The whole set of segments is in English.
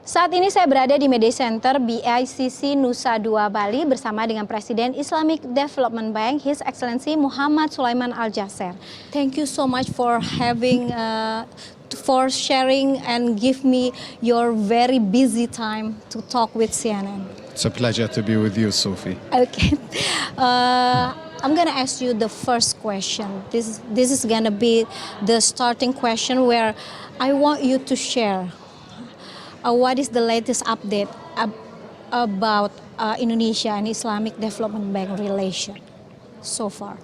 Saat ini saya berada di Media Center BICC Nusa Dua Bali bersama dengan Presiden Islamic Development Bank, His Excellency Muhammad Sulaiman Al-Jasser. Thank you so much for for sharing and give me your very busy time to talk with CNN. It's a pleasure to be with you, Sophie. Okay. I'm gonna ask you the first question. This is gonna be the starting question where I want you to share what is the latest update about Indonesia and Islamic Development Bank relation so far?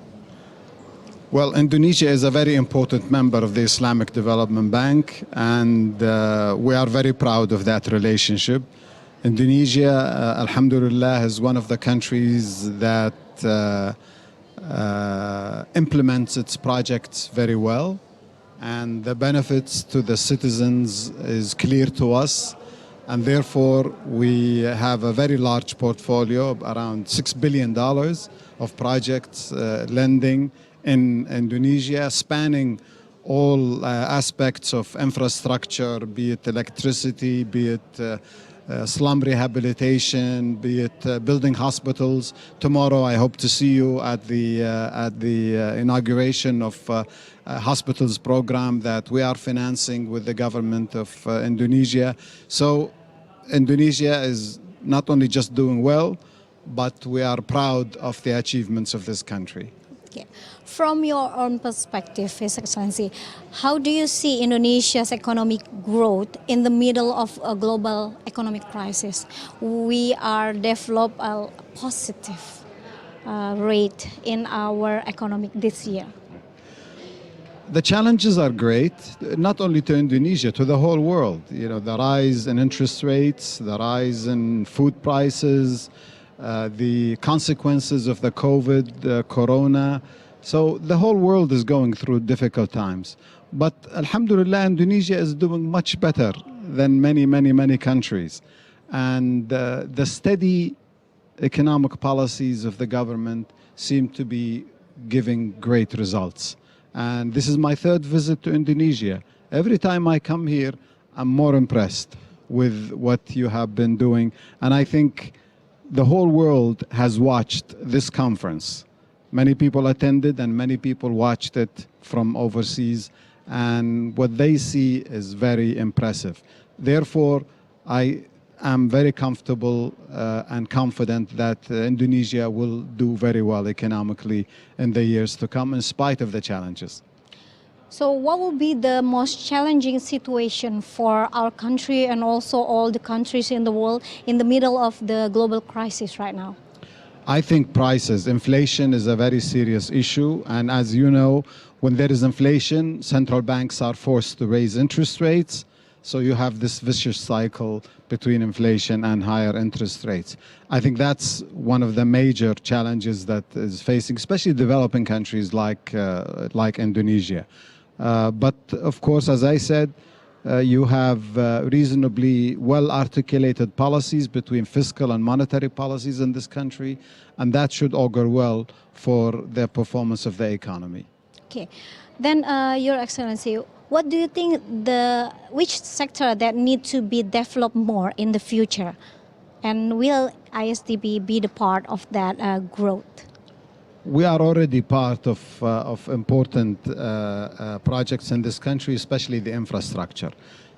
Well, Indonesia is a very important member of the Islamic Development Bank, and we are very proud of that relationship. Indonesia, alhamdulillah, is one of the countries that implements its projects very well, and the benefits to the citizens is clear to us, and therefore we have a very large portfolio of around $6 billion of projects lending in Indonesia, spanning all aspects of infrastructure, be it electricity, be it slum rehabilitation, be it building hospitals. Tomorrow I hope to see you at the inauguration of hospitals program that we are financing with the government of Indonesia. So Indonesia is not only just doing well, but we are proud of the achievements of this country. Okay. From your own perspective, His Excellency, how do you see Indonesia's economic growth in the middle of a global economic crisis? We are develop a positive rate in our economic this year. The challenges are great, not only to Indonesia, to the whole world. You know, the rise in interest rates, the rise in food prices, the consequences of the COVID, corona. So the whole world is going through difficult times. But alhamdulillah, Indonesia is doing much better than many countries. And the steady economic policies of the government seem to be giving great results. And this is my third visit to Indonesia. Every time I come here, I'm more impressed with what you have been doing. And I think the whole world has watched this conference. Many people attended and many people watched it from overseas, and what they see is very impressive. Therefore, I am very comfortable and confident that Indonesia will do very well economically in the years to come, in spite of the challenges. So what will be the most challenging situation for our country and also all the countries in the world in the middle of the global crisis right now? I think prices, inflation is a very serious issue. And as you know, when there is inflation, central banks are forced to raise interest rates. So you have this vicious cycle between inflation and higher interest rates. I think that's one of the major challenges that is facing, especially developing countries like Indonesia. But of course, as I said, you have reasonably well-articulated policies between fiscal and monetary policies in this country, and that should augur well for the performance of the economy. Okay, then Your Excellency, what do you think which sector that need to be developed more in the future, and will ISDB be the part of that growth? We are already part of important projects in this country, especially the infrastructure.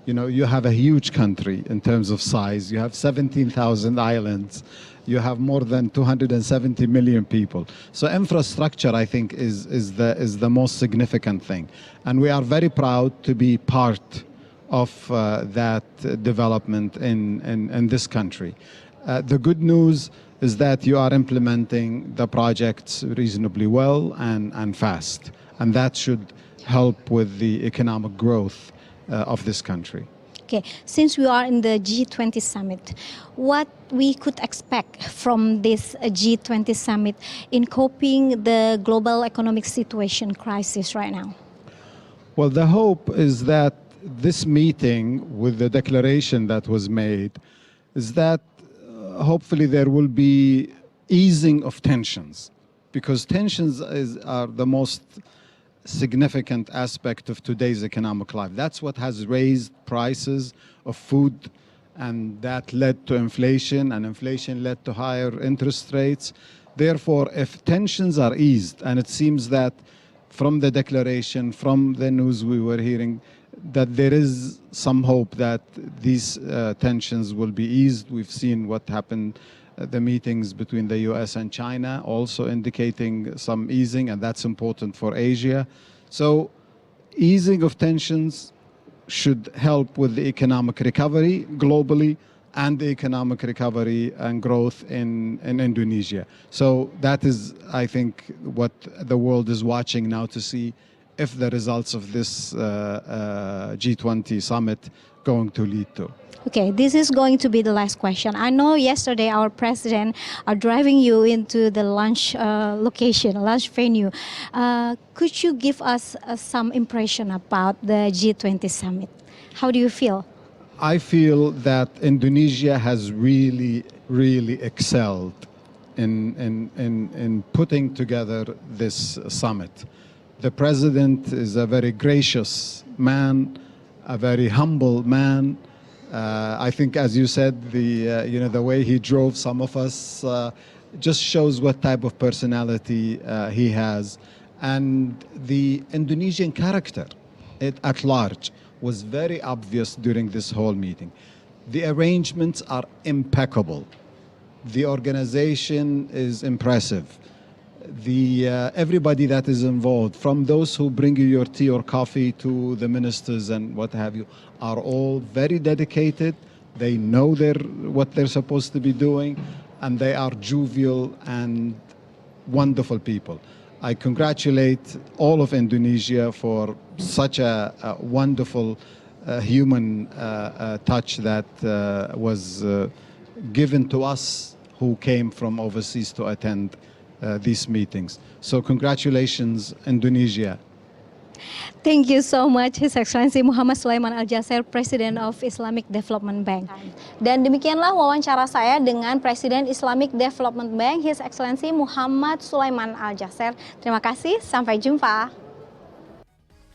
You know, you have a huge country in terms of size. You have 17,000 islands. You have more than 270 million people. So infrastructure, I think, is the most significant thing. And we are very proud to be part of that development in this country. The good news is that you are implementing the projects reasonably well and fast. And that should help with the economic growth of this country. Okay, since we are in the G20 summit, what we could expect from this G20 summit in coping the global economic situation crisis right now? Well, the hope is that this meeting, with the declaration that was made, is that hopefully there will be easing of tensions, because tensions are the most significant aspect of today's economic life. That's what has raised prices of food and that led to inflation, and inflation led to higher interest rates. Therefore, if tensions are eased, and it seems that from the declaration, from the news we were hearing, that there is some hope that these tensions will be eased. We've seen what happened at the meetings between the US and China, also indicating some easing, and that's important for Asia. So easing of tensions should help with the economic recovery globally and the economic recovery and growth in Indonesia. So that is, I think, what the world is watching now to see if the results of this G20 summit going to lead to. Okay, this is going to be the last question. I know yesterday our president are driving you into the lunch location, lunch venue. Could you give us some impression about the G20 summit? How do you feel? I feel that Indonesia has really, really excelled in putting together this summit. The president is a very gracious man, a very humble man. I think, as you said, the way he drove some of us just shows what type of personality he has, and the Indonesian character at large was very obvious during this whole meeting. The arrangements are impeccable. The organization is impressive. Everybody that is involved, from those who bring you your tea or coffee to the ministers and what have you, are all very dedicated. They know what they're supposed to be doing, and they are jovial and wonderful people. I congratulate all of Indonesia for such a wonderful human touch that was given to us who came from overseas to attend these meetings. So congratulations, Indonesia. Thank you so much, His Excellency Muhammad Sulaiman Al-Jaser, President of Islamic Development Bank. Dan demikianlah wawancara saya dengan Presiden Islamic Development Bank, His Excellency Muhammad Sulaiman Al-Jaser. Terima kasih, sampai jumpa.